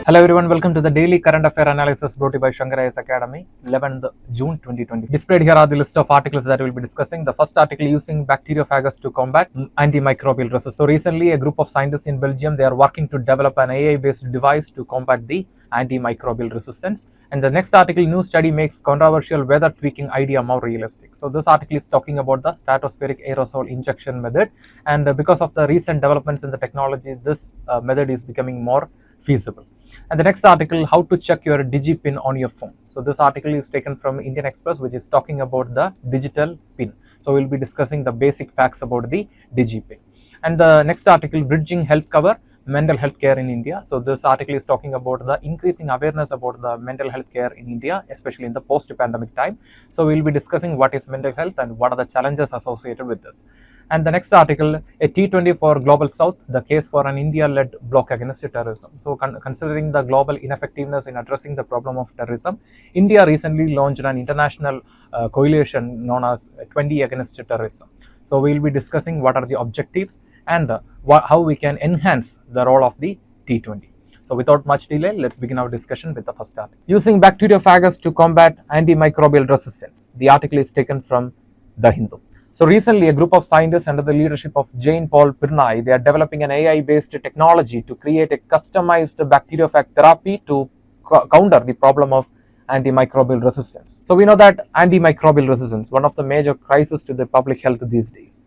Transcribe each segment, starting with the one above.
Hello everyone, welcome to the Daily Current Affair Analysis brought to you by Shankar IAS Academy, 11th June 2020. Displayed here are the list of articles that we will be discussing. The first article, using bacteriophage to combat antimicrobial resistance. So recently a group of scientists in Belgium, they are working to develop an AI-based device to combat the antimicrobial resistance. And the next article, new study makes controversial weather tweaking idea more realistic. So this article is talking about the stratospheric aerosol injection method, and because of the recent developments in the technology, this method is becoming more feasible. And the next article, how to check your DIGIPIN on your phone. So this article is taken from Indian Express, which is talking about the digital pin. So we'll be discussing the basic facts about the DIGIPIN. And the next article, bridging health cover, mental health care in India. So this article is talking about the increasing awareness about the mental health care in India, especially in the post-pandemic time. So we'll be discussing what is mental health and what are the challenges associated with this. And the next article, a T20 for Global South, the case for an India-led bloc against terrorism. So considering the global ineffectiveness in addressing the problem of terrorism, India recently launched an international coalition known as 20 against terrorism. So we will be discussing what are the objectives and how we can enhance the role of the T20. So without much delay, let's begin our discussion with the first article. Using bacteriophages to combat antimicrobial resistance. The article is taken from The Hindu. So recently, a group of scientists under the leadership of Jane Paul Pirnai, they are developing an AI-based technology to create a customized bacteriophage therapy to counter the problem of antimicrobial resistance. So we know that antimicrobial resistance, one of the major crises to the public health these days.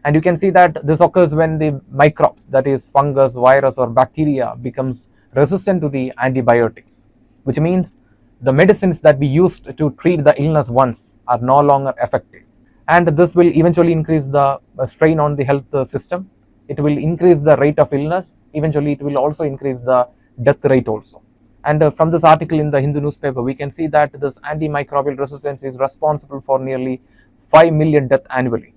And you can see that this occurs when the microbes, that is fungus, virus or bacteria, becomes resistant to the antibiotics, which means the medicines that we used to treat the illness once are no longer effective. And this will eventually increase the strain on the health system. It will increase the rate of illness. Eventually, it will also increase the death rate also. And from this article in the Hindu newspaper, we can see that this antimicrobial resistance is responsible for nearly 5 million deaths annually.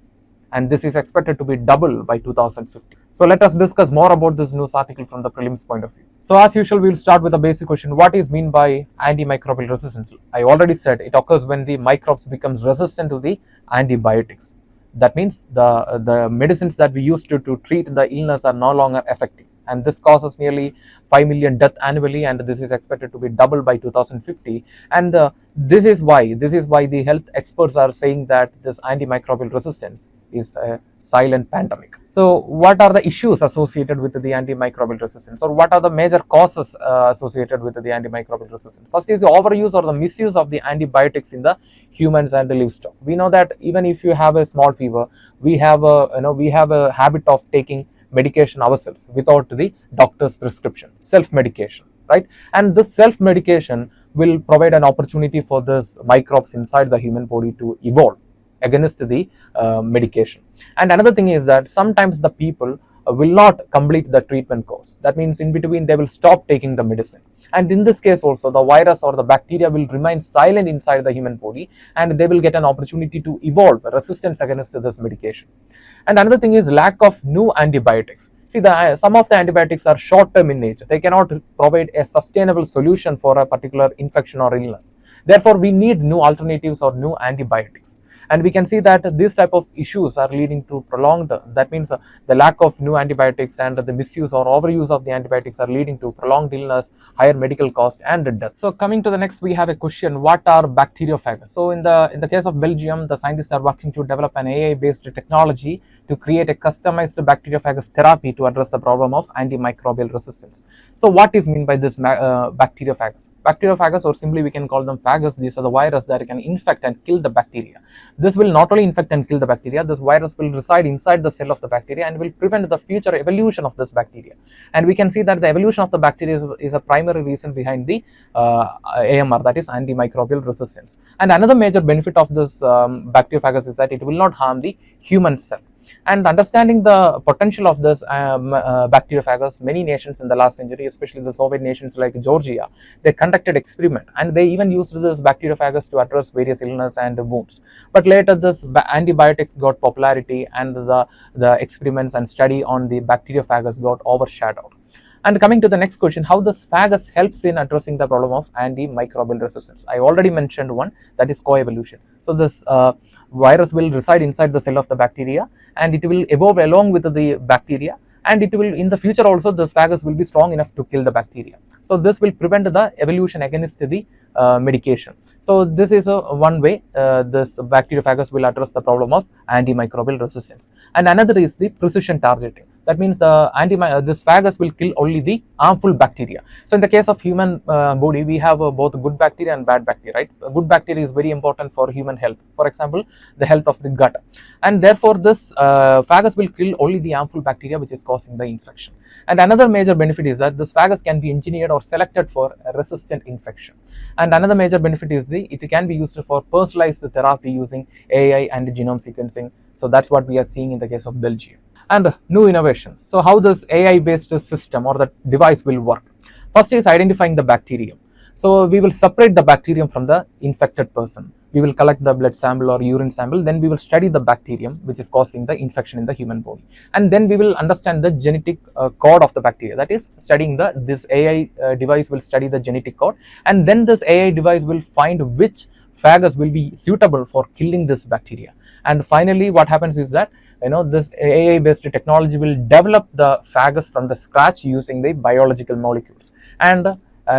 And this is expected to be double by 2050. So let us discuss more about this news article from the prelims point of view. So as usual, we will start with a basic question. What is meant by antimicrobial resistance? I already said it occurs when the microbes becomes resistant to the antibiotics. That means the medicines that we used to treat the illness are no longer effective. And this causes nearly 5 million deaths annually, and this is expected to be double by 2050. And this is why the health experts are saying that this antimicrobial resistance is a silent pandemic. So what are the issues associated with the antimicrobial resistance, or what are the major causes associated with the antimicrobial resistance? First is the overuse or the misuse of the antibiotics in the humans and the livestock. We know that even if you have a small fever, we have a habit of taking medication ourselves without the doctor's prescription, self-medication, right? And this self-medication will provide an opportunity for this microbes inside the human body to evolve against the medication. And another thing is that sometimes the people will not complete the treatment course. That means in between they will stop taking the medicine. And in this case also, the virus or the bacteria will remain silent inside the human body, and they will get an opportunity to evolve resistance against this medication. And another thing is lack of new antibiotics. See, some of the antibiotics are short-term in nature. They cannot provide a sustainable solution for a particular infection or illness. Therefore, we need new alternatives or new antibiotics. And we can see that these type of issues are leading to prolonged, that means the lack of new antibiotics and the misuse or overuse of the antibiotics are leading to prolonged illness, higher medical cost and death. So coming to the next, we have a question, what are bacteriophages? So in the case of Belgium, the scientists are working to develop an AI-based technology to create a customized bacteriophage therapy to address the problem of antimicrobial resistance. So what is meant by this bacteriophage? Bacteriophage, or simply we can call them phages, these are the virus that can infect and kill the bacteria. This will not only infect and kill the bacteria, this virus will reside inside the cell of the bacteria and will prevent the future evolution of this bacteria. And we can see that the evolution of the bacteria is a primary reason behind the AMR, that is antimicrobial resistance. And another major benefit of this bacteriophage is that it will not harm the human cell. And understanding the potential of this bacteriophages, many nations in the last century, especially the Soviet nations like Georgia, they conducted experiment and they even used this bacteriophages to address various illness and wounds. But later this antibiotics got popularity and the experiments and study on the bacteriophages got overshadowed. And coming to the next question, how this phagus helps in addressing the problem of antimicrobial resistance? I already mentioned one, that is coevolution. So this virus will reside inside the cell of the bacteria and it will evolve along with the bacteria, and it will, in the future also, this phagus will be strong enough to kill the bacteria. So this will prevent the evolution against the medication. So this is one way this bacteriophage will address the problem of antimicrobial resistance. And another is the precision targeting. That means this phagus will kill only the harmful bacteria. So in the case of human body, we have both good bacteria and bad bacteria, right? Good bacteria is very important for human health. For example, the health of the gut, and therefore this phagus will kill only the harmful bacteria which is causing the infection. And another major benefit is that this phagus can be engineered or selected for a resistant infection. And another major benefit is it can be used for personalized therapy using AI and genome sequencing. So that's what we are seeing in the case of Belgium. And new innovation. So how this AI based system or the device will work? First is identifying the bacterium. So we will separate the bacterium from the infected person. We will collect the blood sample or urine sample, then we will study the bacterium which is causing the infection in the human body, and then we will understand the genetic code of the bacteria. That is, studying this AI device will study the genetic code, and then this AI device will find which phagus will be suitable for killing this bacteria. And finally, what happens is that this AI based technology will develop the phagus from the scratch using the biological molecules, and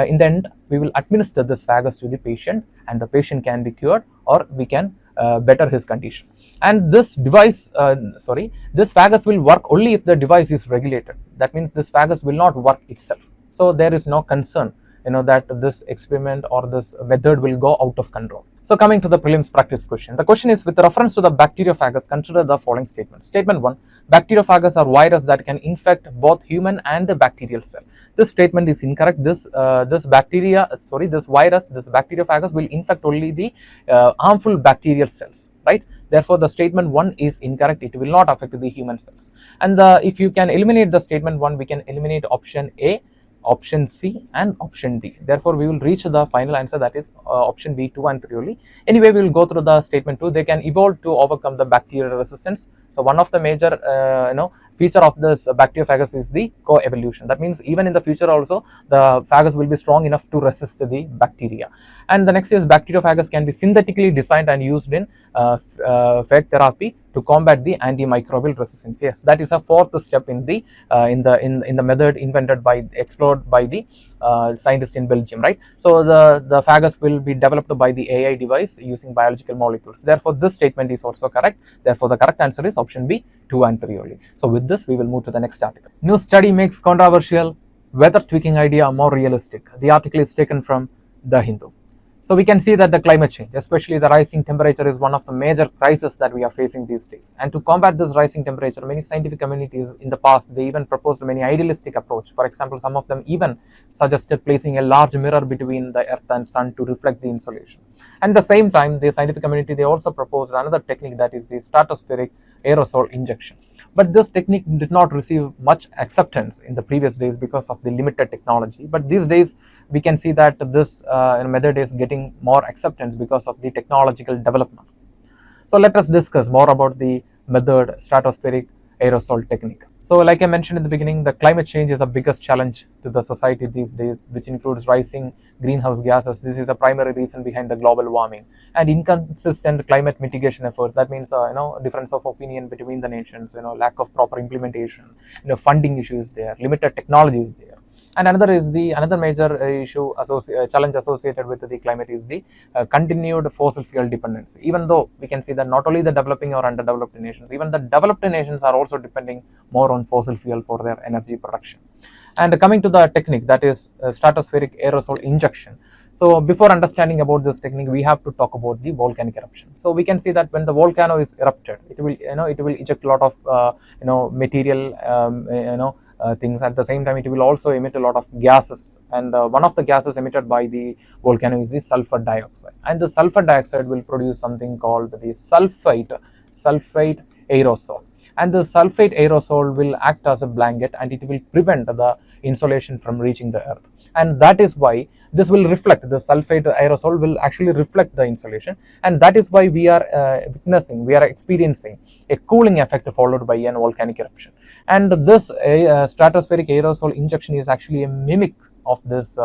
in the end we will administer this phagus to the patient, and the patient can be cured or we can better his condition. And this device this phagus will work only if the device is regulated. That means this phagus will not work itself, so there is no concern that this experiment or this method will go out of control. So coming to the prelims practice question, the question is, with reference to the bacteriophage, consider the following statements. Statement 1, bacteriophages are virus that can infect both human and the bacterial cell. This statement is incorrect. This bacteriophage will infect only the harmful bacterial cells, right? Therefore, the statement 1 is incorrect. It will not affect the human cells. And if you can eliminate the statement 1, we can eliminate option A, option C and option D. Therefore, we will reach the final answer, that is option B, 2 and 3 only. Anyway, we will go through the statement 2. They can evolve to overcome the bacterial resistance. So one of the major feature of this bacteriophagus is the co-evolution. That means even in the future also the phagus will be strong enough to resist the bacteria. And the next is, bacteriophagus can be synthetically designed and used in phage therapy to combat the antimicrobial resistance. Yes, that is a fourth step in the method explored by the scientists in Belgium, right? So the phagus will be developed by the AI device using biological molecules. Therefore, this statement is also correct. Therefore, the correct answer is option B, 2 and 3 only. So with this, we will move to the next article. New study makes controversial weather tweaking idea more realistic. The article is taken from The Hindu. So we can see that the climate change, especially the rising temperature, is one of the major crises that we are facing these days. And to combat this rising temperature, many scientific communities in the past, they even proposed many idealistic approach. For example, some of them even suggested placing a large mirror between the earth and sun to reflect the insolation. And at the same time, the scientific community, they also proposed another technique, that is the stratospheric aerosol injection. But this technique did not receive much acceptance in the previous days because of the limited technology. But these days, we can see that this method is getting more acceptance because of the technological development. So let us discuss more about the method stratospheric aerosol technique. So like I mentioned in the beginning, the climate change is the biggest challenge to the society these days, which includes rising greenhouse gases. This is a primary reason behind the global warming, and inconsistent climate mitigation efforts. That means difference of opinion between the nations, lack of proper implementation, funding issues there, limited technologies there. And another major challenge associated with the climate is the continued fossil fuel dependency. Even though we can see that not only the developing or underdeveloped nations, even the developed nations are also depending more on fossil fuel for their energy production. And coming to the technique, that is stratospheric aerosol injection. So before understanding about this technique, we have to talk about the volcanic eruption. So we can see that when the volcano is erupted, it will eject a lot of material things. At the same time, it will also emit a lot of gases, and one of the gases emitted by the volcano is the sulfur dioxide, and the sulfur dioxide will produce something called the sulfate aerosol. And the sulfate aerosol will act as a blanket, and it will prevent the insolation from reaching the earth. And that is why this will reflect, the sulfate aerosol will actually reflect the insolation, and that is why we are experiencing a cooling effect followed by an volcanic eruption. And this stratospheric aerosol injection is actually a mimic of this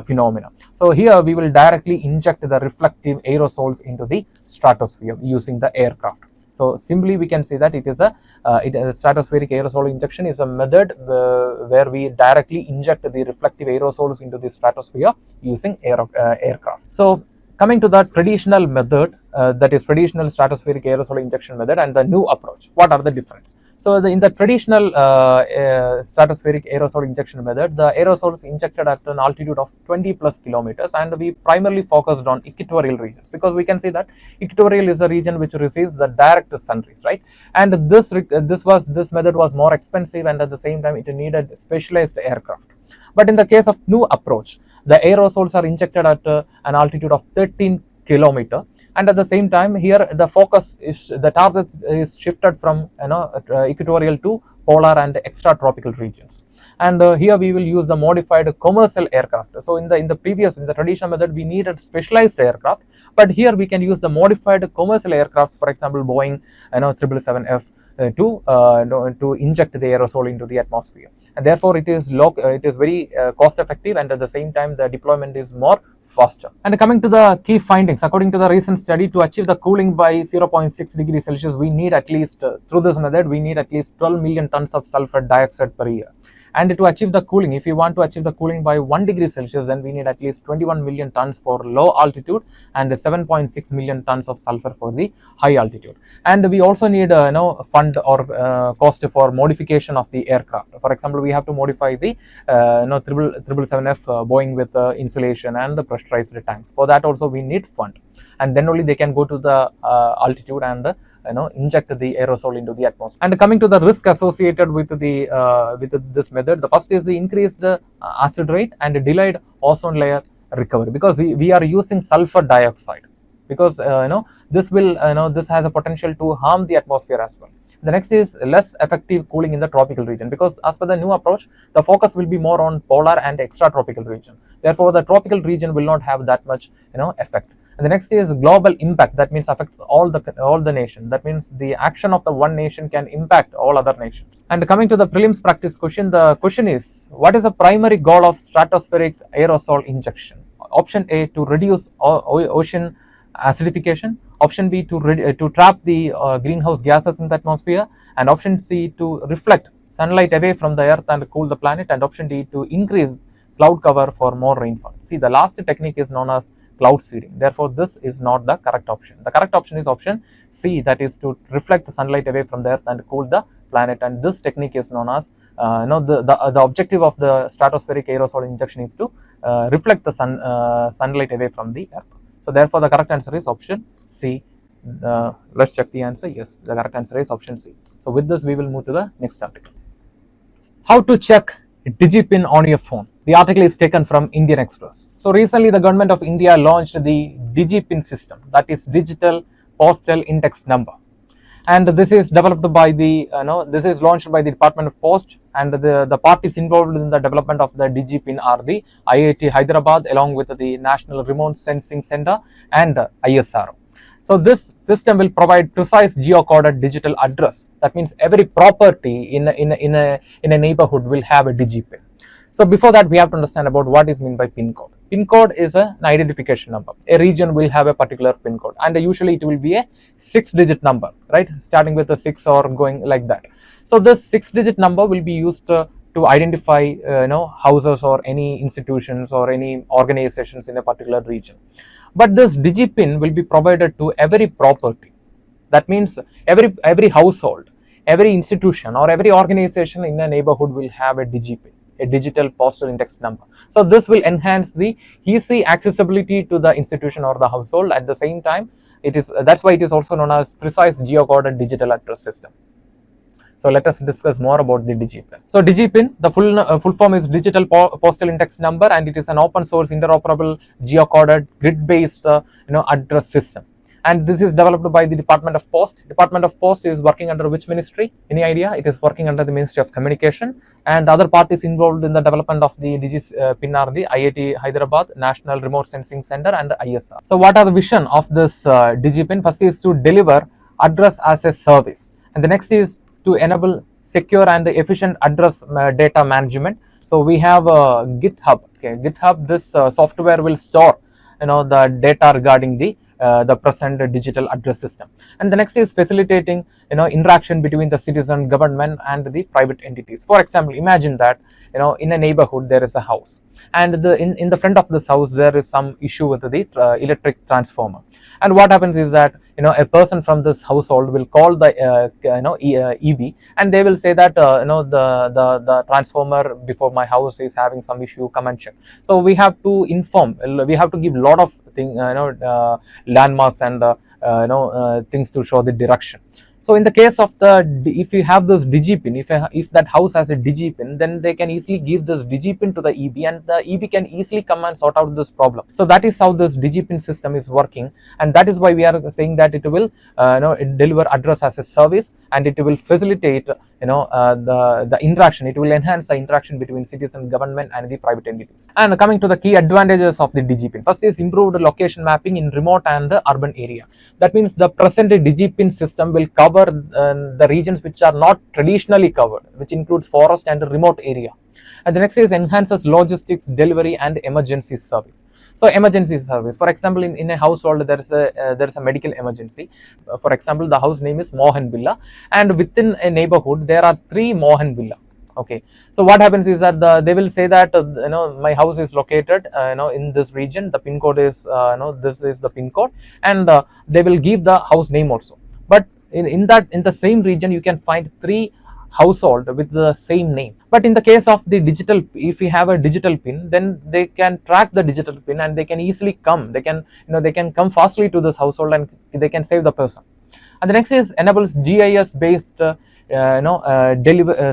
phenomena. So here we will directly inject the reflective aerosols into the stratosphere using the aircraft. So simply we can say that it is a stratospheric aerosol injection is a method where we directly inject the reflective aerosols into the stratosphere using aircraft. So coming to the traditional method, that is traditional stratospheric aerosol injection method and the new approach, what are the difference? So in the traditional stratospheric aerosol injection method, the aerosol is injected at an altitude of 20 plus kilometers, and we primarily focused on equatorial regions, because we can see that equatorial is a region which receives the direct sun rays, right? And this method was more expensive, and at the same time it needed specialized aircraft. But in the case of new approach, the aerosols are injected at an altitude of 13 kilometer, and at the same time here the focus is, the target is shifted from equatorial to polar and extratropical regions, and here we will use the modified commercial aircraft. So in the traditional method we needed specialized aircraft, but here we can use the modified commercial aircraft, for example Boeing 777F, to inject the aerosol into the atmosphere, and therefore it is very cost effective, and at the same time the deployment is more faster. And coming to the key findings, according to the recent study, to achieve the cooling by 0.6 degrees Celsius, we need at least, through this method, we need at least 12 million tons of sulfur dioxide per year. And to achieve the cooling, if you want to achieve the cooling by 1 degree Celsius, then we need at least 21 million tons for low altitude and 7.6 million tons of sulfur for the high altitude. And we also need fund or cost for modification of the aircraft. For example, we have to modify the 777F Boeing with insulation and the pressurized tanks. For that also we need fund, and then only they can go to the altitude and inject the aerosol into the atmosphere. And coming to the risk associated with this method, the first is the increased acid rate and delayed ozone layer recovery, because we are using sulfur dioxide, because this has a potential to harm the atmosphere as well. The next is less effective cooling in the tropical region, because as per the new approach, the focus will be more on polar and extratropical region. Therefore, the tropical region will not have that much effect. And the next is global impact, that means affect all the nation. That means the action of the one nation can impact all other nations. And coming to the prelims practice question, the question is, what is the primary goal of stratospheric aerosol injection? Option A, to reduce ocean acidification. Option B, to trap the greenhouse gases in the atmosphere. And option C, to reflect sunlight away from the earth and cool the planet. And option D, to increase cloud cover for more rainfall. See, the last technique is known as cloud seeding. Therefore, this is not the correct option. The correct option is option C, that is to reflect the sunlight away from the earth and cool the planet. And this technique is known as the objective of the stratospheric aerosol injection is to reflect the sunlight away from the earth. So therefore, the correct answer is option C. Let's check the answer. Yes, the correct answer is option C. So with this, we will move to the next article. How to check DIGIPIN on your phone. The article is taken from Indian Express. So recently the government of India launched the DIGIPIN system, that is Digital Postal Index Number. And this is developed by this is launched by the Department of Post, and the parties involved in the development of the DIGIPIN are the IIT Hyderabad along with the National Remote Sensing Center and ISRO. So this system will provide precise geocoded digital address. That means every property in a neighborhood will have a DIGIPIN. So before that, we have to understand about what is meant by PIN code. PIN code is an identification number. A region will have a particular PIN code, and usually it will be a 6-digit number, right? Starting with a 6 or going like that. So this 6-digit number will be used to identify houses or any institutions or any organizations in a particular region. But this DIGIPIN will be provided to every property. That means every household, every institution or every organization in a neighborhood will have a DIGIPIN, a digital postal index number. So this will enhance the easy accessibility to the institution or the household. At the same time, that's why it is also known as precise geocoded digital address system. So let us discuss more about the DIGIPIN. So DIGIPIN, the full form is Digital Postal Index Number, and it is an open source interoperable geocoded grid-based address system. And this is developed by the Department of Post. Department of Post is working under which ministry? Any idea? It is working under the Ministry of Communication, and other parties involved in the development of the DIGIPIN are the IIT Hyderabad, National Remote Sensing Center, and ISR. So what are the vision of this DIGIPIN? First is to deliver address as a service, and the next is to enable secure and efficient address data management. So we have GitHub. Okay, GitHub, this software will store the data regarding the the present digital address system. And the next is facilitating interaction between the citizen, government, and the private entities. For example, imagine that in a neighborhood there is a house, and in the front of this house there is some issue with the electric transformer. And what happens is that a person from this household will call the EB, and they will say that the transformer before my house is having some issue, come and check. So we have to inform, we have to give lot of landmarks and things to show the direction. So in the case of if you have this DIGIPIN, if that house has a DIGIPIN, then they can easily give this DIGIPIN to the EB, and the EB can easily come and sort out this problem. So that is how this DIGIPIN system is working, and that is why we are saying that it will deliver address as a service, and it will facilitate the interaction. It will enhance the interaction between citizen, government, and the private entities. And coming to the key advantages of the DIGIPIN, first is improved location mapping in remote and the urban area. That means the present DIGIPIN system will cover the regions which are not traditionally covered, which includes forest and remote area. And the next is enhances logistics, delivery, and emergency service. So emergency service, for example, in a household there is a medical emergency. For example, the house name is Mohan Villa, and within a neighborhood there are 3 Mohan Villa. Okay, so what happens is that they will say that my house is located in this region, the pin code is this is the pin code, and they will give the house name also. But in the same region you can find 3 household with the same name. But in the case of the digital, if you have a digital pin, then they can track the digital pin, and they can easily come, they can come fastly to this household, and they can save the person. And the next is enables GIS based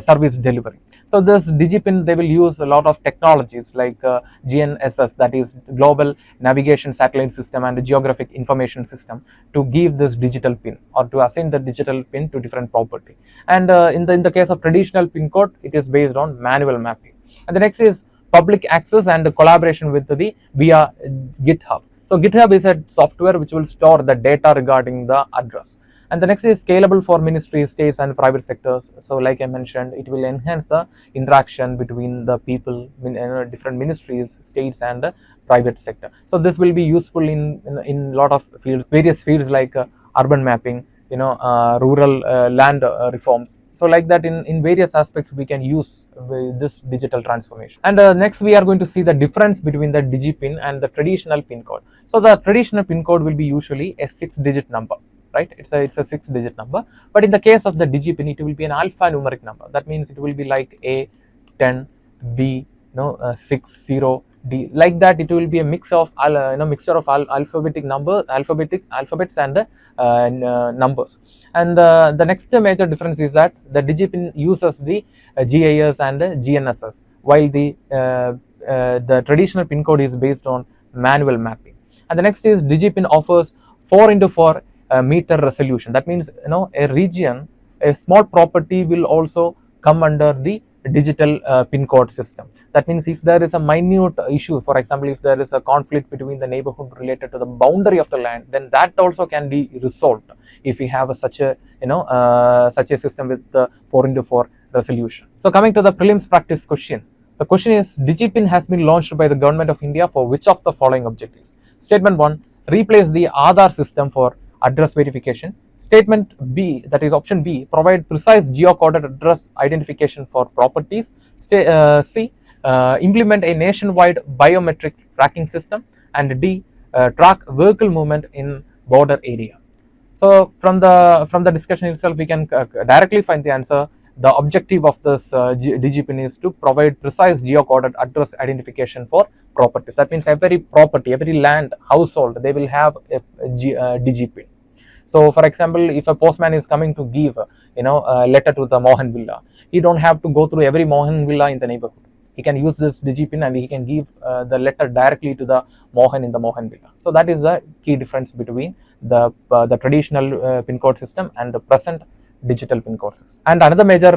service delivery. So this DIGIPIN, they will use a lot of technologies like GNSS, that is Global Navigation Satellite System, and Geographic Information System to give this digital pin, or to assign the digital pin to different property. And in the case of traditional pin code, it is based on manual mapping. And the next is public access and collaboration with the via GitHub. So GitHub is a software which will store the data regarding the address. And the next is scalable for ministries, states, and private sectors. So like I mentioned, it will enhance the interaction between the people in different ministries, states, and the private sector. So this will be useful in lot of fields, various fields like urban mapping, rural land reforms. So like that, in various aspects we can use this digital transformation. And next we are going to see the difference between the DIGIPIN and the traditional pin code. So the traditional pin code will be usually a 6-digit number. Right, it's a 6-digit number, but in the case of the DIGIPIN, it will be an alphanumeric number. That means it will be like A, 10, B, 6, 0, D. Like that, it will be a mixture of alphabetic alphabets and numbers. And the next major difference is that the DIGIPIN uses the GIS and GNSS, while the traditional pin code is based on manual mapping. And the next is DIGIPIN offers 4x4 meter resolution. That means a region, a small property will also come under the digital pin code system. That means if there is a minute issue, for example, if there is a conflict between the neighborhood related to the boundary of the land, then that also can be resolved if we have such a system with the 4x4 resolution. So coming to the prelims practice question. The question is, DIGIPIN has been launched by the government of India for which of the following objectives? Statement 1, replace the Aadhaar system for address verification. Statement B, that is option B, provide precise geocoded address identification for properties. C, implement a nationwide biometric tracking system. And D, track vehicle movement in border area. So from the discussion itself, we can directly find the answer. The objective of this DIGIPIN is to provide precise geocoded address identification for properties. That means every property, every land, household, they will have a DIGIPIN. So for example, if a postman is coming to give a letter to the Mohan Villa, he don't have to go through every Mohan Villa in the neighborhood. He can use this DIGIPIN and he can give the letter directly to the Mohan in the Mohan Villa. So that is the key difference between the traditional pin code system and the present digital pin code system. And another major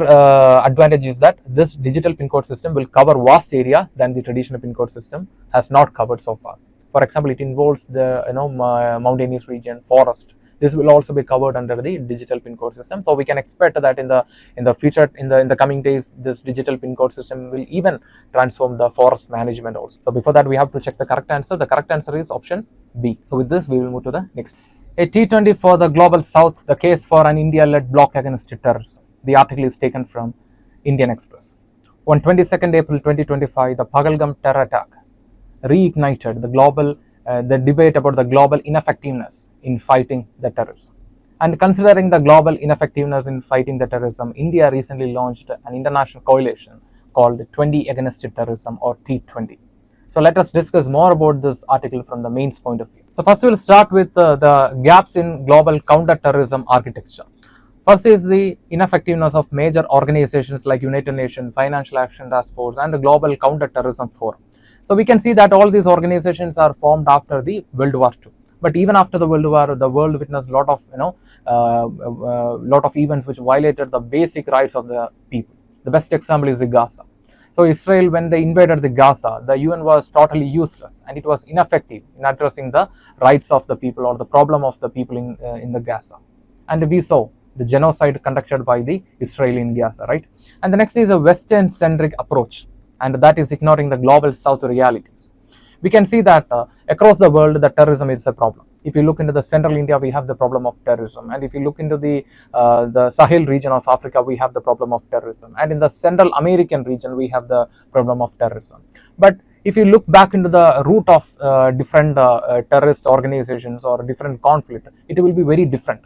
advantage is that this digital pin code system will cover vast area than the traditional pin code system has not covered so far. For example, it involves the mountainous region, forest. this will also be covered under the digital pin code system. So we can expect that in the future, in the coming days, this digital pin code system will even transform the forest management also. So before that, we have to check the correct answer. The correct answer is option B. So with this, we will move to the next. A T20 for the global south, the case for an India-led bloc against terrorism. The article is taken from Indian Express. On 22nd April 2025, the Pahalgam terror attack reignited the debate about the global ineffectiveness in fighting the terrorism. And considering the global ineffectiveness in fighting the terrorism, India recently launched an international coalition called 20 Against Terrorism, or T20. So let us discuss more about this article from the mains point of view. So first we will start with the gaps in global counter-terrorism architecture. First is the ineffectiveness of major organizations like United Nations, Financial Action Task Force, and the Global Counter-Terrorism Forum. So we can see that all these organizations are formed after the World War II. But even after the World War, the world witnessed a lot of events which violated the basic rights of the people. The best example is the Gaza. So Israel, when they invaded the Gaza, the UN was totally useless and it was ineffective in addressing the rights of the people or the problem of the people in the Gaza. And we saw the genocide conducted by the Israel in Gaza, right? And the next is a Western-centric approach, and that is ignoring the global South realities. We can see that across the world, the terrorism is a problem. If you look into the central India, we have the problem of terrorism, and if you look into the Sahel region of Africa, we have the problem of terrorism, and in the Central American region, we have the problem of terrorism. But if you look back into the root of different terrorist organizations or different conflict, it will be very different.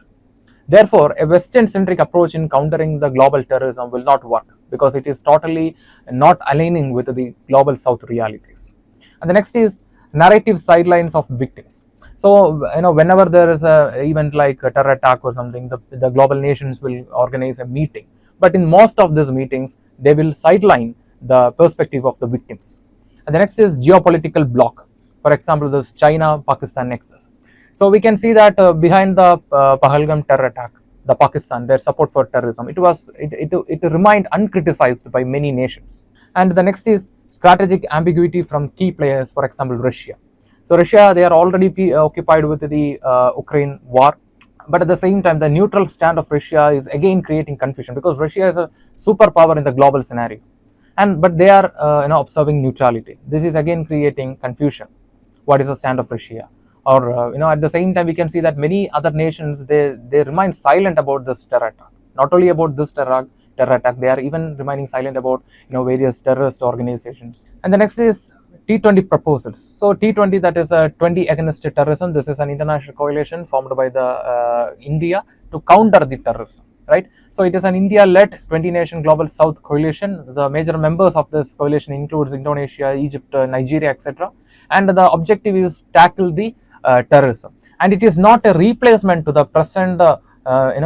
Therefore, a Western-centric approach in countering the global terrorism will not work because it is totally not aligning with the global South realities. And the next is narrative sidelines of victims. So, whenever there is an event like a terror attack or something, the global nations will organize a meeting. But in most of these meetings, they will sideline the perspective of the victims. And the next is geopolitical bloc. For example, this China-Pakistan nexus. So we can see that behind the Pahalgam terror attack, the Pakistan, their support for terrorism, it remained uncriticized by many nations. And the next is strategic ambiguity from key players, for example, Russia. So Russia, they are already occupied with the Ukraine war, but at the same time, the neutral stand of Russia is again creating confusion because Russia is a superpower in the global scenario, but they are observing neutrality. This is again creating confusion. What is the stand of Russia? Or at the same time, we can see that many other nations they remain silent about this terror attack. Not only about this terror attack, they are even remaining silent about various terrorist organizations. And the next is T20 proposals. So T20, that is a 20 against terrorism. This is an international coalition formed by the India to counter the terrorism, right? So it is an India-led 20-nation global South coalition. The major members of this coalition includes Indonesia, Egypt, Nigeria, etc. And the objective is to tackle the terrorism. And it is not a replacement to the present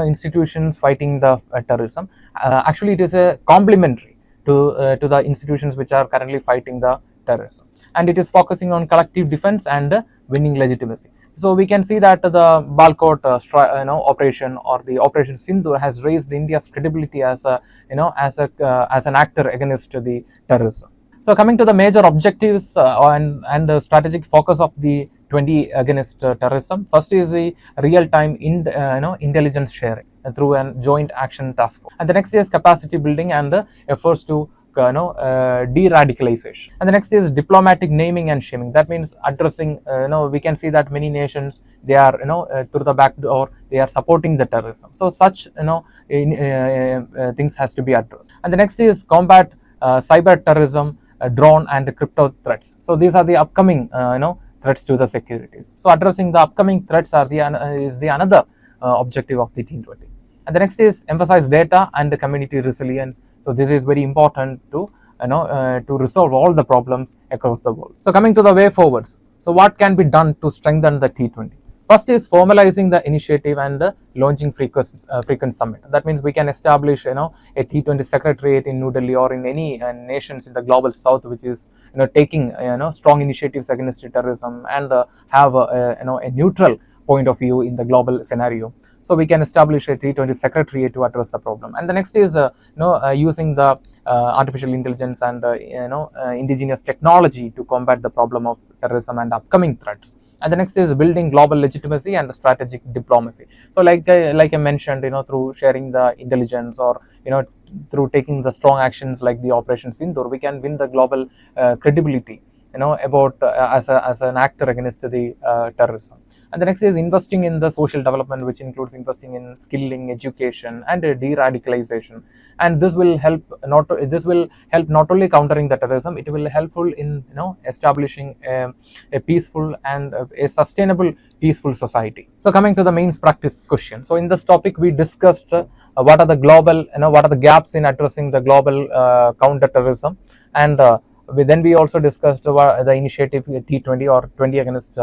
institutions fighting the terrorism. Actually, it is a complementary to the institutions which are currently fighting the terrorism. And it is focusing on collective defense and winning legitimacy. So we can see that the Balkot operation or the Operation Sindoor has raised India's credibility as an actor against the terrorism. So coming to the major objectives and the strategic focus of the 20 against terrorism. First is the real-time intelligence sharing through a joint action task force. And the next is capacity building and efforts to de-radicalization. And the next is diplomatic naming and shaming. That means addressing, we can see that many nations, they are, through the back door, they are supporting the terrorism. So such, things has to be addressed. And the next is combat cyber terrorism, drone and crypto threats. So these are the upcoming, threats to the securities. So addressing the upcoming threats is the another objective of the T20. And the next is emphasize data and the community resilience. So this is very important to resolve all the problems across the world. So coming to the way forwards. So what can be done to strengthen the T20? First is formalizing the initiative and launching frequent summit. That means we can establish a T20 secretariat in New Delhi or in any nations in the global south which is taking strong initiatives against terrorism and have a neutral point of view in the global scenario. So we can establish a T20 secretariat to address the problem. And the next is using the artificial intelligence and indigenous technology to combat the problem of terrorism and upcoming threats. And the next is building global legitimacy and strategic diplomacy. So like I mentioned, through sharing the intelligence, or through taking the strong actions like the Operation Sindoor, we can win the global credibility, about as an actor against the terrorism. And the next is investing in the social development, which includes investing in skilling, education, and de-radicalization. And this will help not only countering the terrorism, it will helpful in establishing a peaceful and a sustainable peaceful society. So coming to the mains practice question. So in this topic we discussed what are the global, what are the gaps in addressing the global counter-terrorism, and then we also discussed the initiative T20 or 20 against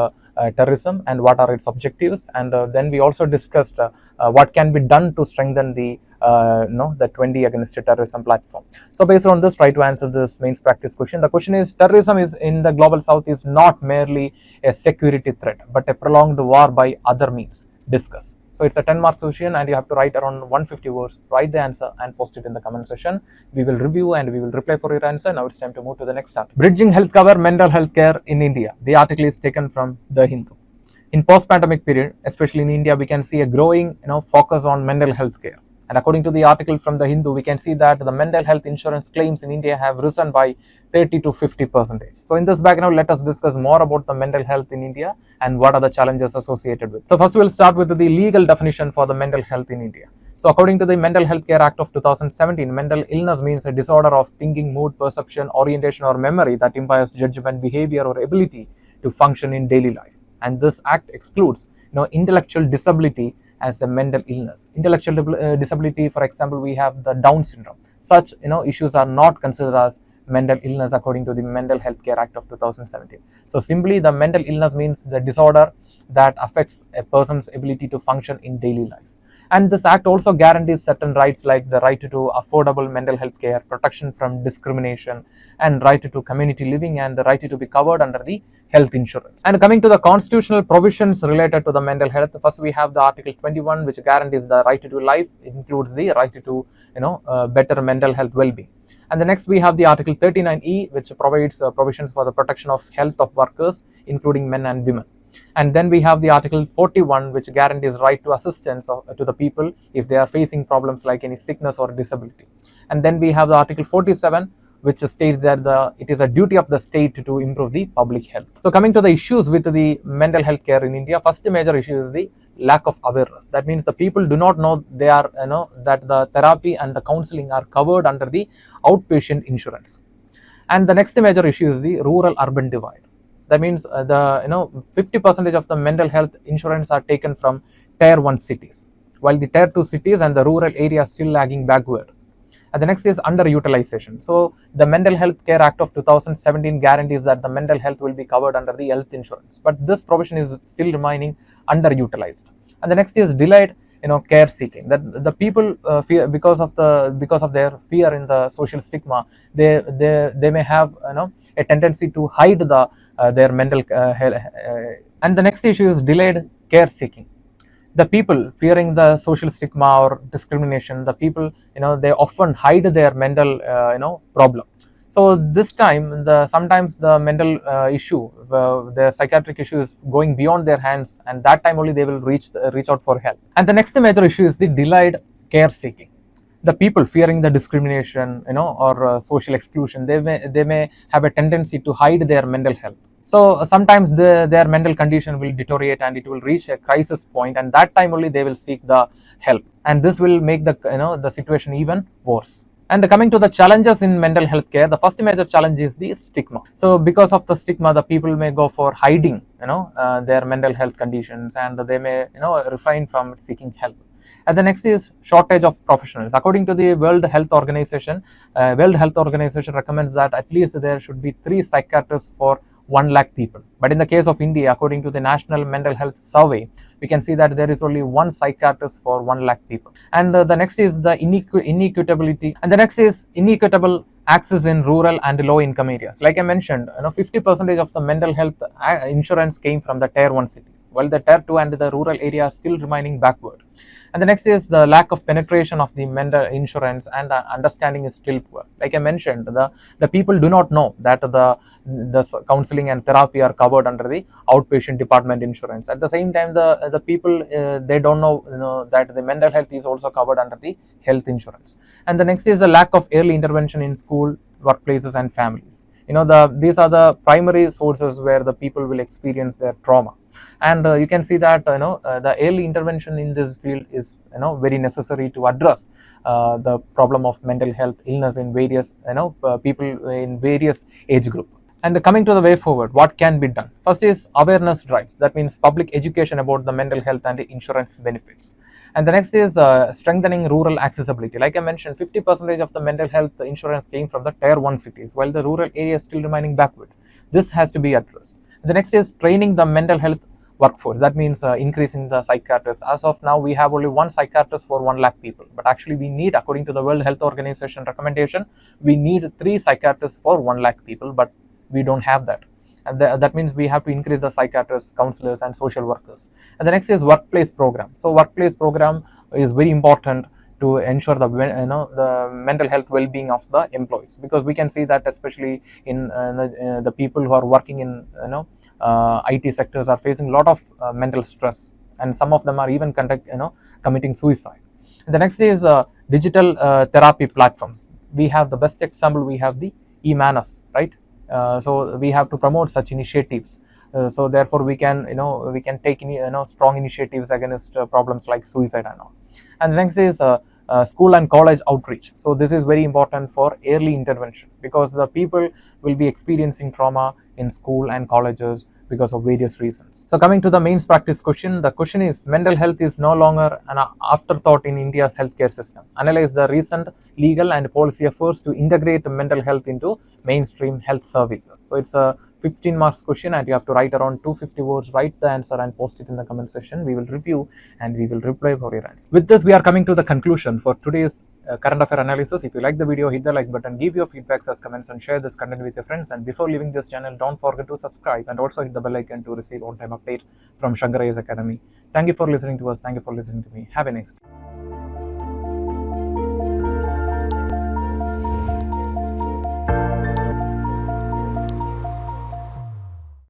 terrorism and what are its objectives, and then we also discussed what can be done to strengthen the the 20 against terrorism platform. So based on this, try to answer this mains practice question. The question is, terrorism is in the global south is not merely a security threat but a prolonged war by other means. Discuss. So it's a 10-mark question and you have to write around 150 words, write the answer and post it in the comment section. We will review and we will reply for your answer. Now it's time to move to the next article. Bridging health cover, mental health care in India. The article is taken from The Hindu. In post-pandemic period, especially in India, we can see a growing focus on mental health care. And according to the article from The Hindu, we can see that the mental health insurance claims in India have risen by 30 to 50%. So in this background, let us discuss more about the mental health in India and what are the challenges associated with. So first we'll start with the legal definition for the mental health in India. So according to the Mental Health Care Act of 2017, mental illness means a disorder of thinking, mood, perception, orientation or memory that impairs judgment, behavior or ability to function in daily life. And this act excludes intellectual disability as a mental illness. Intellectual disability, for example, we have the Down syndrome. Such issues are not considered as mental illness according to the Mental Health Care Act of 2017. So simply the mental illness means the disorder that affects a person's ability to function in daily life. And this act also guarantees certain rights like the right to affordable mental health care, protection from discrimination, and right to community living, and the right to be covered under the health insurance. And coming to the constitutional provisions related to the mental health, first we have the Article 21, which guarantees the right to life. It includes the right to better mental health well-being. And the next we have the Article 39E, which provides provisions for the protection of health of workers, including men and women. And then we have the Article 41, which guarantees right to assistance to the people if they are facing problems like any sickness or disability. And then we have the Article 47, which states that it is a duty of the state to improve the public health. So coming to the issues with the mental health care in India, first major issue is the lack of awareness. That means the people do not know they are that the therapy and the counseling are covered under the outpatient insurance. And the next major issue is the rural urban divide. That means 50% of the mental health insurance are taken from tier 1 cities, while the tier 2 cities and the rural areas still lagging backward. And the next is underutilization. So the Mental Health Care Act of 2017 guarantees that the mental health will be covered under the health insurance, but this provision is still remaining underutilized. And the next is delayed care seeking. That the people fear because of their fear in the social stigma, they may have a tendency to hide their mental health. And the next issue is delayed care seeking. The people fearing the social stigma or discrimination, the people they often hide their mental problem. So this time sometimes the mental issue, the psychiatric issue is going beyond their hands, and that time only they will reach out for help. And the next major issue is the delayed care seeking. The people fearing the discrimination or social exclusion, they may have a tendency to hide their mental health. So sometimes their mental condition will deteriorate and it will reach a crisis point, and that time only they will seek the help, and this will make the situation even worse. And coming to the challenges in mental health care, the first major challenge is the stigma. So because of the stigma, the people may go for hiding their mental health conditions, and they may refrain from seeking help. And the next is shortage of professionals. According to the World Health Organization recommends that at least there should be 3 psychiatrists for 1 lakh people. But in the case of India, according to the National Mental Health Survey, we can see that there is only 1 psychiatrist for 1 lakh people. And the next is the inequitability. And the next is inequitable access in rural and low income areas. Like I mentioned, 50% of the mental health insurance came from the tier 1 cities, while the tier 2 and the rural areas still remaining backward. And the next is the lack of penetration of the mental insurance, and understanding is still poor. Like I mentioned, the people do not know that the counseling and therapy are covered under the outpatient department insurance. At the same time, the people they don't know, that the mental health is also covered under the health insurance. And the next is the lack of early intervention in school, workplaces, and families. These are the primary sources where the people will experience their trauma. And you can see that the early intervention in this field is very necessary to address the problem of mental health illness in various people in various age group. And coming to the way forward, what can be done? First is awareness drives. That means public education about the mental health and the insurance benefits. And the next is strengthening rural accessibility. Like I mentioned, 50% of the mental health insurance came from the tier 1 cities, while the rural areas still remaining backward. This has to be addressed. The next is training the mental health workforce. That means increasing the psychiatrists. As of now, we have only one psychiatrist for 1 lakh people, but actually we need, according to the World Health Organization recommendation, we need 3 psychiatrists for 1 lakh people, but we don't have that. And that means we have to increase the psychiatrists, counselors, and social workers. And the next is workplace program. So workplace program is very important to ensure the mental health well-being of the employees, because we can see that especially in the people who are working in IT sectors are facing a lot of mental stress, and some of them are even committing suicide. And the next is digital therapy platforms. We have the best example. We have the e-Manas, right? So we have to promote such initiatives. So therefore we can take strong initiatives against problems like suicide and all. And the next is school and college outreach. So this is very important for early intervention, because the people will be experiencing trauma in school and colleges because of various reasons. So coming to the mains practice question, the question is, mental health is no longer an afterthought in India's healthcare system. Analyze the recent legal and policy efforts to integrate mental health into mainstream health services. So it's a 15 marks question, and you have to write around 250 words, write the answer and post it in the comment section. We will review and we will reply for your answer. With this, we are coming to the conclusion for today's current affair analysis. If you like the video, hit the like button, give your feedbacks as comments, and share this content with your friends. And before leaving this channel, don't forget to subscribe and also hit the bell icon to receive on-time update from Shankar IAS Academy. Thank you for listening to us. Thank you for listening to me. Have a nice day.